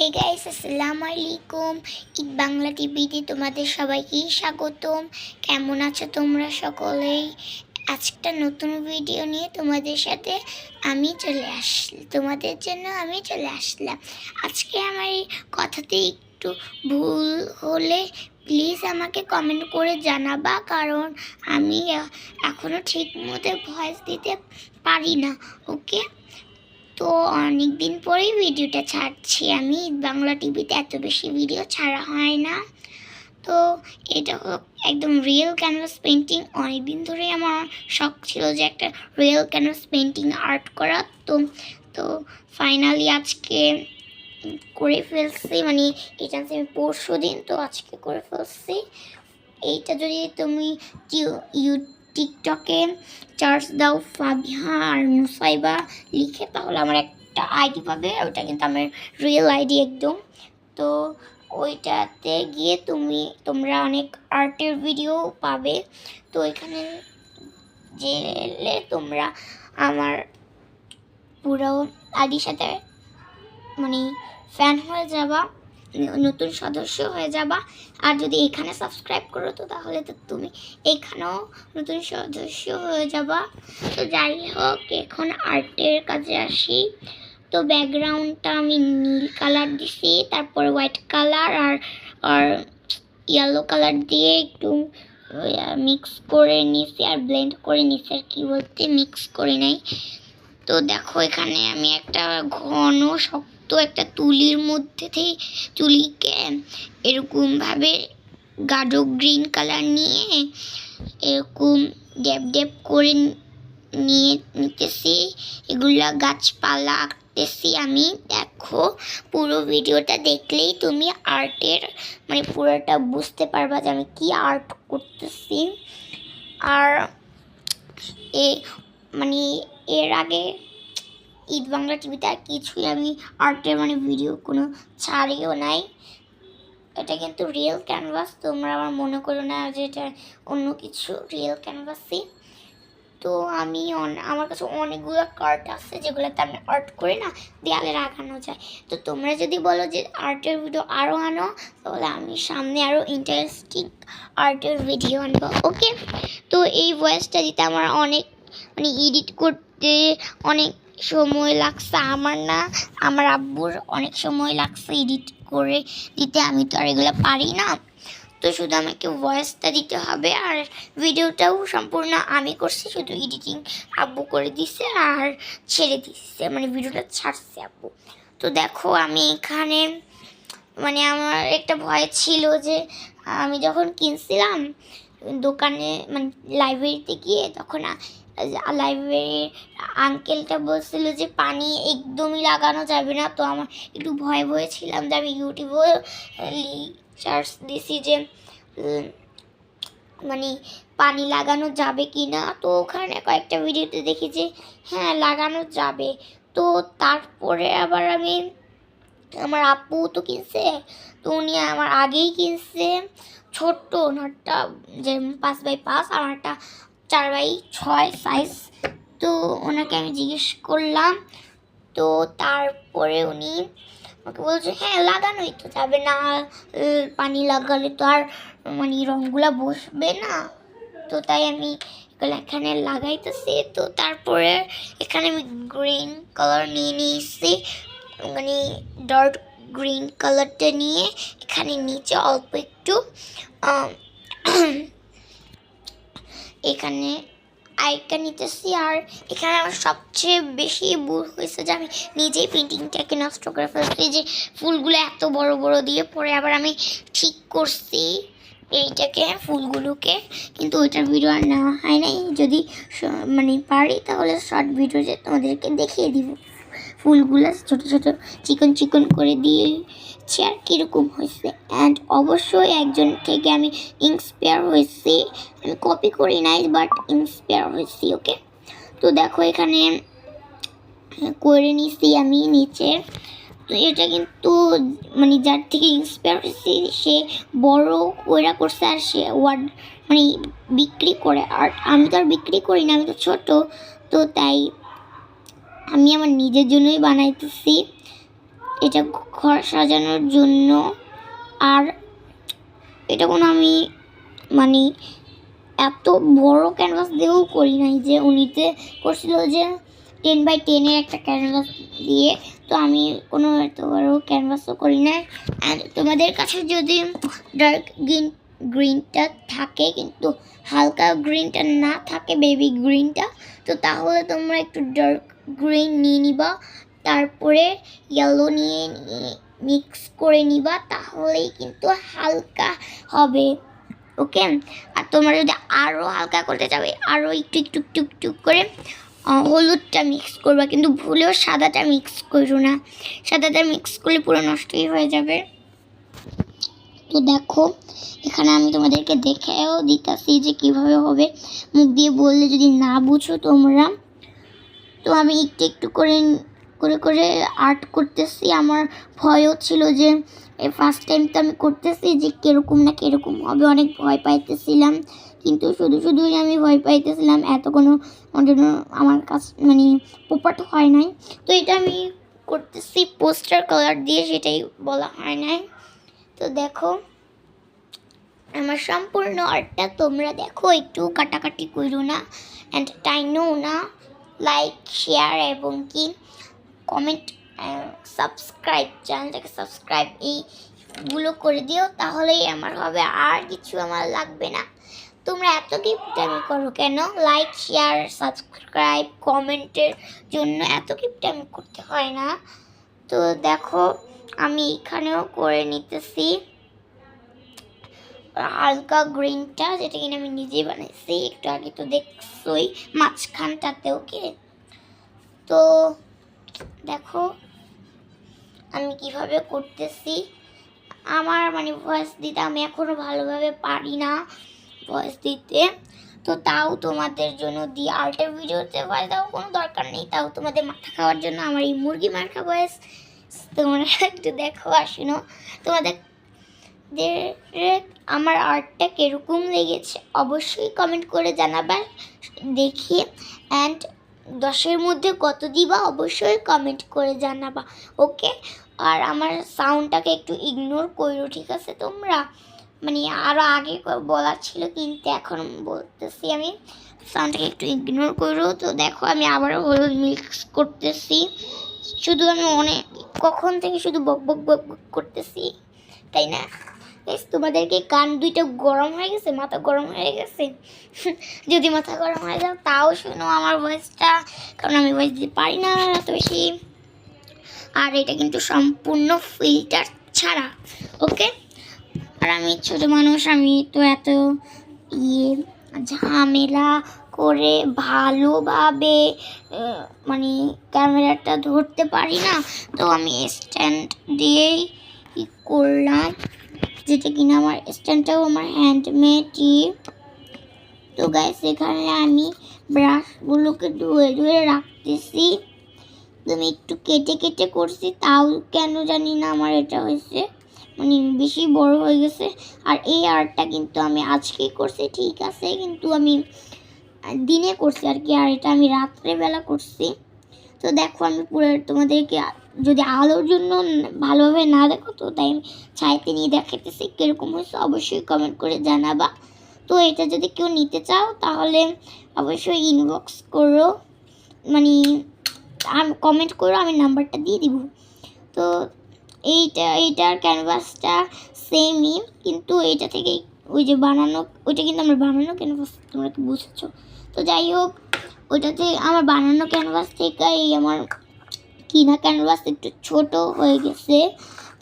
Hey guys, আসসালামু আলাইকুম। ঈদ বাংলা টিভিতে তোমাদের সবাইকে স্বাগতম। কেমন আছো তোমরা সকলেই? আজকে নতুন ভিডিও নিয়ে তোমাদের সাথে তোমাদের জন্য আমি চলে আসলাম। আজকে আমার এই কথাতে একটু ভুল হলে প্লিজ আমাকে কমেন্ট করে জানাবা, কারণ আমি এখনো ঠিক মতো ভয়েস দিতে পারি না। ওকে, তো অনেক দিন পরেই ভিডিওটা ছাড়ছি আমি। বাংলা টিভিতে এত বেশি ভিডিও ছাড়া হয় না। তো এটা একদম রিয়েল ক্যানভাস পেন্টিং। অনেকদিন ধরে আমার শখ ছিল যে একটা রিয়েল ক্যানভাস পেন্টিং আর্ট করা। তো ফাইনালি আজকে করে ফেলছি, মানে এটা আমি পরশু দিন, তো আজকে করে ফেলছি। এইটা যদি তুমি টিকটকে চার্জ দাও ফাবিহা আর মুসাইবা লিখে, তাহলে আমার একটা আইডি পাবে। ওইটা কিন্তু আমার রিয়েল আইডি একদম। তো ওইটাতে গিয়ে তোমরা অনেক আর্টের ভিডিও পাবে। তো এখানে গেলে তোমরা আমার পুরো আইডির সাথে মানে ফ্যান হয়ে যাবা, নতুন সদস্য হয়ে যাবা। আর যদি এখানে সাবস্ক্রাইব করো তো তাহলে তো তুমি এখানেও নতুন সদস্য হয়ে যাবা। তো যাই হোক, এখন আর্টের কাজে আসি। তো ব্যাকগ্রাউন্ডটা আমি নীল কালার দিছি, তারপর হোয়াইট কালার আর ইয়েলো কালার দিয়ে একটু মিক্স করে নিছি আর ব্লেন্ড করে নিছি, আর কি বলতে মিক্স করে নাই। তো দেখো এখানে আমি একটা ঘন শক্ত একটা তুলির মধ্যে থেকে তুলিকে এরকমভাবে গাঢ় গ্রিন কালার নিয়ে এরকম ড্যাব ড্যাব করে নিতেছি। এগুলা গাছপালা আঁকতেছি আমি। দেখো পুরো ভিডিওটা দেখলেই তুমি আর্টের মানে পুরোটা বুঝতে পারবা যে আমি কি আর্ট করতেছি। আর মানে এর আগে ঈদ বাংলা টিভিতে আর কিছুই আমি আর্টের মানে ভিডিও কোনো ছাড়িও নাই। এটা কিন্তু রিয়েল ক্যানভাস, তোমরা আমার মনে করো না যে এটা অন্য কিছু, রিয়েল ক্যানভাসই। তো আমি আমার কাছে অনেকগুলো কার্ড আছে যেগুলোতে আমি আর্ট করে না দেয়ালে লাগানো যায়। তো তোমরা যদি বলো যে আর্টের ভিডিও আরও আনো, তাহলে আমি সামনে আরও ইন্টারেস্টিং আর্টের ভিডিও আনবো। ওকে, তো এই ভয়েসটা দিতে আমার অনেক মানে এডিট করতে অনেক সময় লাগছে। আমার না, আমার আব্বুর অনেক সময় লাগছে এডিট করে দিতে। আমি তো আর এগুলো পারি না। তো শুধু আমাকে ভয়েসটা দিতে হবে, আর ভিডিওটাও সম্পূর্ণ আমি করছি, শুধু এডিটিং আব্বু করে দিছে আর ছেড়ে দিচ্ছে, মানে ভিডিওটা ছাড়ছে আব্বু। তো দেখো আমি এখানে মানে আমার একটা ভয় ছিল যে আমি যখন কিনছিলাম দোকানে মানে লাইব্রেরিতে গিয়ে, তখন লাইব্রেরির আঙ্কেলটা বলছিল যে পানি একদমই লাগানো যাবে না। তো আমার একটু ভয় ছিলাম যে আমি ইউটিউবে সার্চ দিছি যে মানে পানি লাগানো যাবে কি না। তো ওখানে কয়েকটা ভিডিওতে দেখি যে হ্যাঁ লাগানো যাবে। তো তারপরে আবার আমার আপু তো কিনছে, তো উনি আমার আগেই কিনছে ছোট্ট ওনারটা যে 5x5, আমারটা 4x6 সাইজ। তো ওনাকে আমি জিজ্ঞেস করলাম, তো তারপরে উনি আমাকে বলছে হ্যাঁ লাগানোই তো যাবে না, পানি লাগালে তো আর মানে রঙগুলা বসবে না। তো তাই আমি এখানে লাগাইতেছি। তো তারপরে এখানে আমি গ্রিন কালার নিয়ে নিয়েছি, মানে ডার্ক গ্রিন কালারটা নিয়ে এখানে নিচে অল্প একটু এখানে আইটা নিতেছি। আর এখানে আমার সবচেয়ে বেশি ভুল হয়েছে যে আমি নিজেই পেন্টিংটাকে নষ্ট করে ফেলছি, যে ফুলগুলো এত বড় বড় দিয়ে পরে আবার আমি ঠিক করছি এইটাকে ফুলগুলোকে, কিন্তু ওইটার ভিডিও আর নেওয়া হয় নাই। যদি মানে পারি তাহলে শর্ট ভিডিওতে তোমাদেরকে দেখিয়ে দিব ফুলগুলো ছোটো ছোটো চিকন চিকন করে দিয়েছি আর কীরকম হয়েছে। অ্যান্ড অবশ্যই একজন থেকে আমি ইন্সপায়ার হয়েছি, আমি কপি করি নাই বাট ইন্সপায়ার হয়েছি। ওকে, তো দেখো এখানে করে নিছি আমি নিচে। তো এটা কিন্তু মানে যার থেকে ইন্সপায়ার হয়েছি সে বড় কইরা করছে, আর সে ওয়ার্ড মানে বিক্রি করে। আর আমি তো আর বিক্রি করি না, আমি তো ছোটো। তো তাই আমি আমার নিজের জন্যই বানাইতেছি। এটা ঘর সাজানোর জন্য। আর এটা কোনো আমি মানে এত বড় ক্যানভাস দিয়েও করি নাই, যে উনিতে করছিল যে 10x10 একটা ক্যানভাস দিয়ে, তো আমি কোনো এত বড় ক্যানভাসও করি না। অ্যান্ড তোমাদের কাছে যদি ডার্ক গ্রিনটা থাকে কিন্তু হালকা গ্রিনটা না থাকে, বেবি গ্রিনটা, তো তাহলে তোমরা একটু ডার্ক গ্রিন নিয়ে নিবা, তারপরে ইয়েলো নিয়ে মিক্স করে নিবা, তাহলেই কিন্তু হালকা হবে। ওকে, আর তোমরা যদি আরও হালকা করতে যাবে আরও একটু একটু একটু একটু করে হলুদটা মিক্স করবা, কিন্তু ভুলেও সাদাটা মিক্স করো না, সাদাটা মিক্স করলে পুরো নষ্টই হয়ে যাবে। তো দেখো এখানে আমি তোমাদেরকে দেখেও দিতেছি যে কিভাবে হবে, মুখ দিয়ে বললে যদি না বুঝো তোমরা। তো আমি একটু একটু করে করে করে আর্ট করতেছি। আমার ভয়ও ছিল যে ফার্স্ট টাইম তো আমি করতেছি যে কীরকম না কীরকম হবে, অনেক ভয় পাইতেছিলাম, কিন্তু শুধুই আমি ভয় পাইতেছিলাম, এত কোনো জন্য আমার কাছে মানে প্রপার হয় নাই। তো এটা আমি করতেছি পোস্টার কালার দিয়ে, সেটাই বলা হয় নাই। তো দেখো আমার সম্পূর্ণ আর্টটা তোমরা দেখো, একটু কাটাকাটি করো না অ্যান্ড টাইনো না, লাইক শেয়ার এবং কি কমেন্ট, সাবস্ক্রাইব, চ্যানেলটাকে সাবস্ক্রাইব এইগুলো করে দিও, তাহলেই আমার হবে, আর কিছু আমার লাগবে না। তোমরা এত কিপটামি করো কেন? লাইক শেয়ার সাবস্ক্রাইব কমেন্টের জন্য এত কিপটামি করতে হয় না। তো দেখো আমি এখানেও করে নিতেছি হালকা গ্রিনটা, যেটা কিনা আমি নিজেই বানাইছি, একটু আগে তো দেখছোই মাঝখানটাতে। ওকে, তো দেখো আমি কিভাবে করতেছি। আমার মানে ভয়েস দিতে আমি এখনও ভালোভাবে পারি না ভয়েস দিতে, তো তাও তোমাদের জন্য দিই। আর্টের ভিডিওতে ভয়েস দেওয়ার কোনো দরকার নেই, তাও তোমাদের মাথা খাওয়ার জন্য আমার এই মুরগি মার্কা ভয়েস তোমরা একটু দেখো আর শুনো। তোমাদের আমার আর্টটা কীরকম লেগেছে অবশ্যই কমেন্ট করে জানাবা দেখি, অ্যান্ড 10-এর মধ্যে কত দিবা অবশ্যই কমেন্ট করে জানাবা। ওকে, আর আমার সাউন্ডটাকে একটু ইগনোর করো, ঠিক আছে? তোমরা মানে আরও আগে বলা ছিল কিন্তু এখন বলতেছি, আমি সাউন্ডটাকে একটু ইগনোর করো। তো দেখো আমি আবারও হলুদ মিক্স করতেছি, শুধু আমি অনেক কখন থেকে শুধু বক বক বক বক করতেছি, তাই না? তোমাদেরকে কান দুইটা গরম হয়ে গেছে, মাথা গরম হয়ে গেছে? যদি মাথা গরম হয়ে যাও তাও শোনো আমার ভয়েসটা, কারণ আমি ভয়েস দিতে পারি না এত বেশি। আর এটা কিন্তু সম্পূর্ণ ফিল্টার ছাড়া। ওকে, আর আমি ছোটো মানুষ, আমি তো এত ঝামেলা করে ভালোভাবে মানে ক্যামেরাটা ধরতে পারি না, তো আমি স্ট্যান্ড দিয়েই করলাম, যেটা কিনা আমার স্ট্যান্ডটাও আমার হ্যান্ডমেডই। তো গাইস এখানে আমি ব্রাশগুলোকে ধুয়ে ধুয়ে রাখতেছি, আমি একটু কেটে কেটে করছি, তাও কেন জানি না আমার এটা হয়েছে মানে বেশি বড় হয়ে গেছে। আর এই আর্টটা কিন্তু আমি আজকেই করছি, ঠিক আছে, কিন্তু আমি দিনে করছি আর কি, আর এটা আমি রাত্রেবেলা করছি। তো দেখো আমি পুরো তোমাদেরকে যদি আলোর জন্য ভালোভাবে না দেখো, তো তাই আমি ছাইতে নিয়ে দেখাতেছি কীরকম হয়েছে, অবশ্যই কমেন্ট করে জানাবা। তো এটা যদি কেউ নিতে চাও তাহলে অবশ্যই ইনবক্স করো, মানে কমেন্ট করো, আমি নাম্বারটা দিয়ে দিব। তো এইটার ক্যানভাসটা সেমই, কিন্তু এটা থেকে ওই যে বানানো, ওইটা কিন্তু আমার বানানো ক্যানভাস, তোমরা কি বুঝেছো? তো যাই হোক, ওইটাতে আমার বানানো ক্যানভাস থেকে এই আমার কিনা ক্যানভাস একটু ছোট হয়ে গেছে,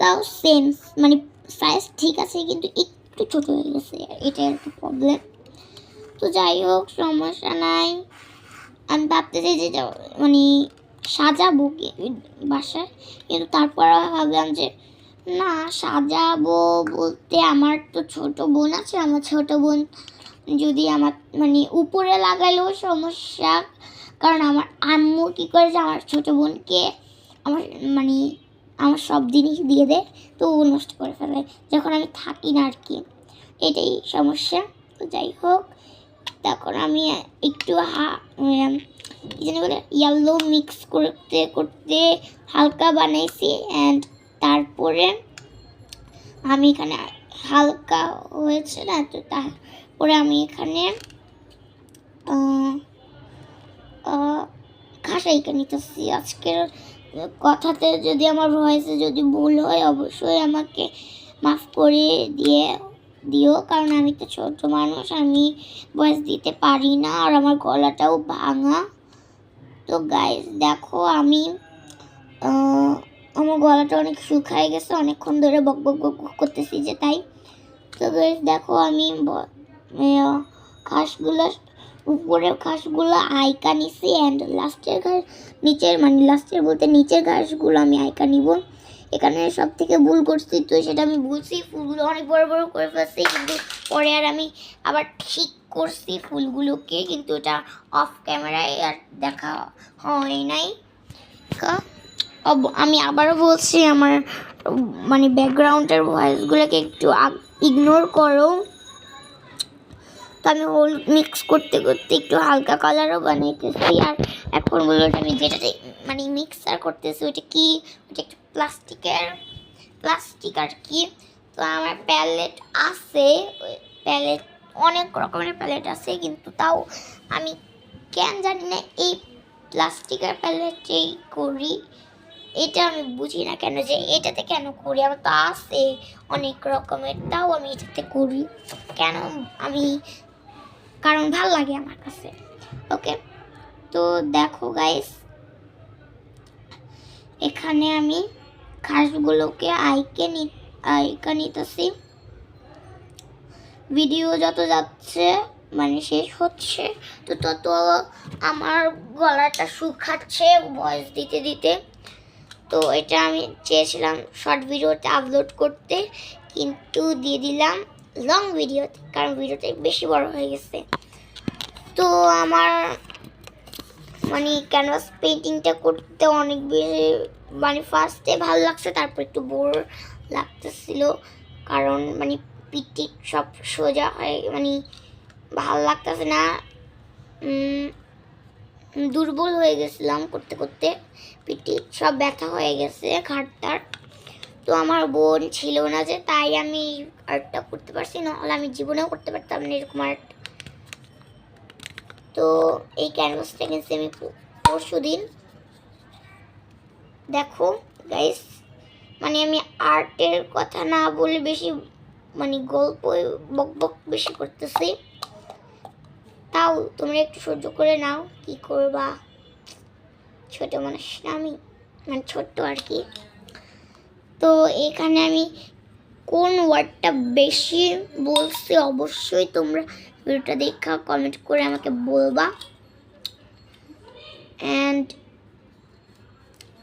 তাও সেম মানে সাইজ ঠিক আছে, কিন্তু একটু ছোট হয়ে গেছে, এটাই আর কি প্রবলেম। তো যাই হোক সমস্যা নাই, আমি ভাবতেছি যে মানে সাজাবো বাসায়, কিন্তু তারপর ভাবলাম যে না সাজাবো বলতে, আমার তো ছোট বোন আছে, আমার ছোট বোন যদি আমার মানে উপরে লাগালেও সমস্যা, কারণ আমার আম্মু কী করেছে আমার ছোটো বোনকে আমার মানে আমার সব জিনিস দিয়ে দেয়, তো ও নষ্ট করে ফেলে যখন আমি থাকি না আর কি, এটাই সমস্যা। তো যাই হোক, তখন আমি একটু কি জানি বলে ইয়েলো মিক্স করতে করতে হালকা বানাইছি, অ্যান্ড তারপরে আমি এখানে হালকা হয়েছে না, তো তারপরে আমি এখানে খাসাইকে নিতেছি। আজকের কথাতে যদি আমার ভয়েসে যদি ভুল হয় অবশ্যই আমাকে মাফ করে দিও, কারণ আমি তো ছোট মানুষ, আমি ভয়েস দিতে পারি না, আর আমার গলাটাও ভাঙা। তো গাইস দেখো আমি আমার গলাটা অনেক শুকায় গেছে, অনেকক্ষণ ধরে বক বক বক বক করতেছি যে তাই। তো গাইস দেখো আমি ঘাসগুলো উপরের ঘাসগুলো আইকা নিছি, অ্যান্ড লাস্টের ঘাস নিচের, মানে লাস্টের বলতে নিচের ঘাসগুলো আমি আইকা নিব। এখানে সব থেকে ভুল করছি, তো সেটা আমি বলছি, ফুলগুলো অনেক বড় বড় করে ফেলছি, কিন্তু পরে আর আমি আবার ঠিক করছি ফুলগুলোকে, কিন্তু এটা অফ ক্যামেরায় আর দেখা হয় নাই। আমি আবারও বলছি, আমার মানে ব্যাকগ্রাউন্ডের ভয়েসগুলোকে একটু ইগনোর করো। তো আমি হলুদ মিক্স করতে করতে একটু হালকা কালারও বানাইতেছি, আর এখন বলবো আমি যেটাতে মানে মিক্সার করতেছি ওইটা কি, ওইটা একটু প্লাস্টিক আর কি। তো আমার প্যালেট আছে, প্যালেট অনেক রকমের প্যালেট আছে, কিন্তু তাও আমি কেন জানি না এই প্লাস্টিকের প্যালেটেই করি। এটা আমি বুঝি না কেন যে এটাতে কেন করি, আমার তো আছে অনেক রকমের, তাও আমি এটাতে করি কেন, আমি কারণ ভালো লাগে আমার কাছে। ওকে, তো দেখো গাইস এখানে আমি ঘাসগুলোকে আইকা নিতেছি। ভিডিও যত যাচ্ছে মানে শেষ হচ্ছে, তো তত আমার গলাটা শুকাচ্ছে ভয়েস দিতে দিতে। তো এটা আমি চেয়েছিলাম শর্ট ভিডিওতে আপলোড করতে, কিন্তু দিয়ে দিলাম লং ভিডিওতে, কারণ ভিডিওটা বেশি বড় হয়ে গেছে। তো আমার মানে ক্যানভাস পেইন্টিংটা করতে অনেক বেশি মানে ফার্স্টে ভালো লাগছে, তারপর একটু বোর লাগতেছিল, কারণ মানে পিটি সব সোজা হয়ে মানে ভালো লাগতেছে না, দুর্বল হয়ে গেছিলাম করতে করতে, পিটি সব ব্যথা হয়ে গেছে ঘাটটার। তো আমার বোন ছিল না যে, তাই আমি আর্টটা করতে পারছি, নাহলে আমি জীবনেও করতে পারতাম না এরকম আর্ট। তো এই ক্যানভাসটা কিনছি আমি পরশুদিন। দেখো গাইস মানে আমি আর্টের কথা না বলে বেশি মানে গল্প বক বক বেশি করতেছি, তাও তোমরা একটু সহ্য করে নাও, কি করবা, ছোট মানুষ না আমি, মানে ছোট্ট আর কি। তো এখানে আমি কোন ওয়ার্ডটা বেশি বলছি অবশ্যই তোমরা ভিডিওটা দেখা কমেন্ট করে আমাকে বলবা। অ্যান্ড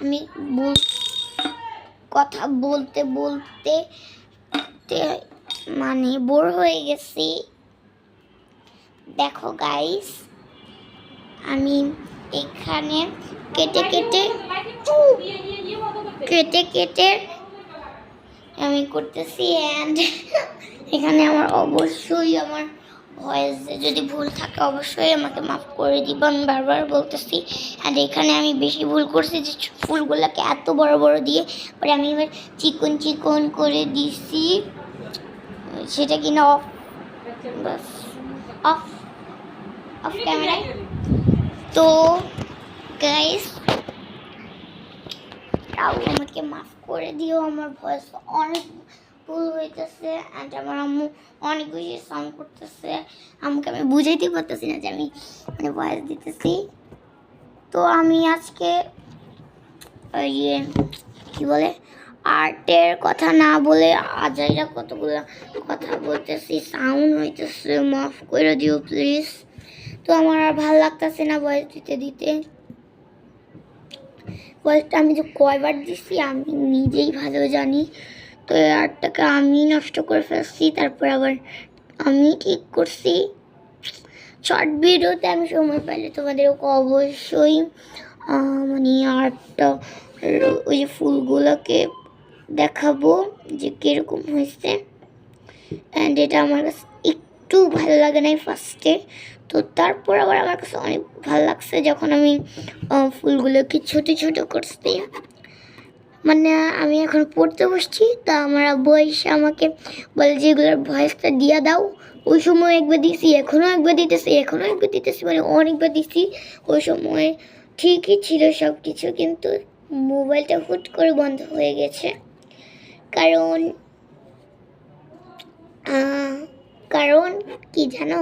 আমি কথা বলতে বলতে মানে বোর হয়ে গেছি। দেখো গাইস আমি এখানে কেটে কেটে আমি করতেছি, অ্যান্ড এখানে আমার অবশ্যই আমার ভয়েসে যদি ভুল থাকে অবশ্যই আমাকে মাফ করে দিব, আমি বারবার বলতেছি। অ্যান্ড এখানে আমি বেশি ভুল করছি যে ফুলগুলোকে এত বড় বড় দিয়ে পরে আমি এবার চিকন করে দিছি, সেটা কিনা অফ ক্যামেরায়। তো গাইস তাও আমাকে মাফ করে দিও, আমার ভয়েস অনেক ভুল হইতেছে, অ্যান্ড আমার আম্মু অনেক বেশি সাউন্ড করতেছে, আম্মুকে আমি বুঝাইতে পারতেছি না যে আমি মানে ভয়েস দিতেছি। তো আমি আজকে ইয়ে কী বলে আর্টের কথা না বলে আজাইরা কতগুলো কথা বলতেছি, সাউন্ড হইতেছে, মাফ করে দিও প্লিজ। তো আমার আর ভালো লাগতেছে না ভয়েস দিতে। ভয়েসটা আমি যে কয়বার দিচ্ছি আমি নিজেই ভালো জানি। তো এই আর্টটাকে আমি নষ্ট করে ফেলছি, তারপর আবার আমি ঠিক করছি। শর্ট ভিডিওতে আমি সময় পেলে তোমাদেরকে অবশ্যই মানে আর্টটা ওই যে ফুলগুলোকে দেখাবো যে কীরকম হয়েছে। অ্যান্ড এটা আমার কাছে একটু ভালো লাগে নাই ফার্স্টে, তো তারপর আবার আমার কাছে অনেক ভালো লাগছে যখন আমি ফুলগুলোকে ছোট করছি। মানে আমি এখন পড়তে বসছি, তা আমার আব্বু এসে আমাকে বলে যে এগুলোর ভয়েসটা দিয়ে দাও। ওই সময় একবার দিছি, এখনও একবার দিতেছি, এখনও একবার দিতেছি, মানে অনেকবার দিছি। ওই সময় ঠিকই ছিল সব কিছু, কিন্তু মোবাইলটা হুট করে বন্ধ হয়ে গেছে। কারণ কারণ কি জানো?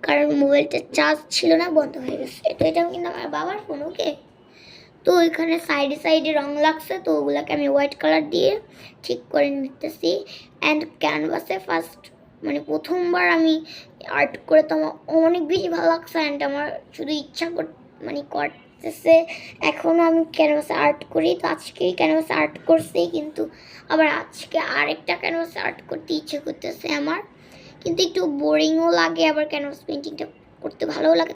কারণ মোবাইলটা চার্জ ছিল না, বন্ধ হয়ে গেছে। তো এটা কিন্তু আমার বাবার ফোন, ওকে। তো ওইখানে সাইডে সাইডে রং লাগছে, তো ওগুলোকে আমি হোয়াইট কালার দিয়ে ঠিক করে নিতেছি। অ্যান্ড ক্যানভাসে ফার্স্ট মানে প্রথমবার আমি আর্ট করে তো আমার অনেক বেশি ভালো লাগছে। অ্যান্ড আমার শুধু ইচ্ছা মানে করতেছে এখনও আমি ক্যানভাসে আর্ট করি। তো আজকে ক্যানভাসে আর্ট করছি, কিন্তু আবার আজকে আরেকটা ক্যানভাসে আর্ট করতে ইচ্ছে করতেছে আমার, কিন্তু একটু বোরিংও লাগে, আবার ক্যানভাস পেন্টিংটা করতে ভালোও লাগে।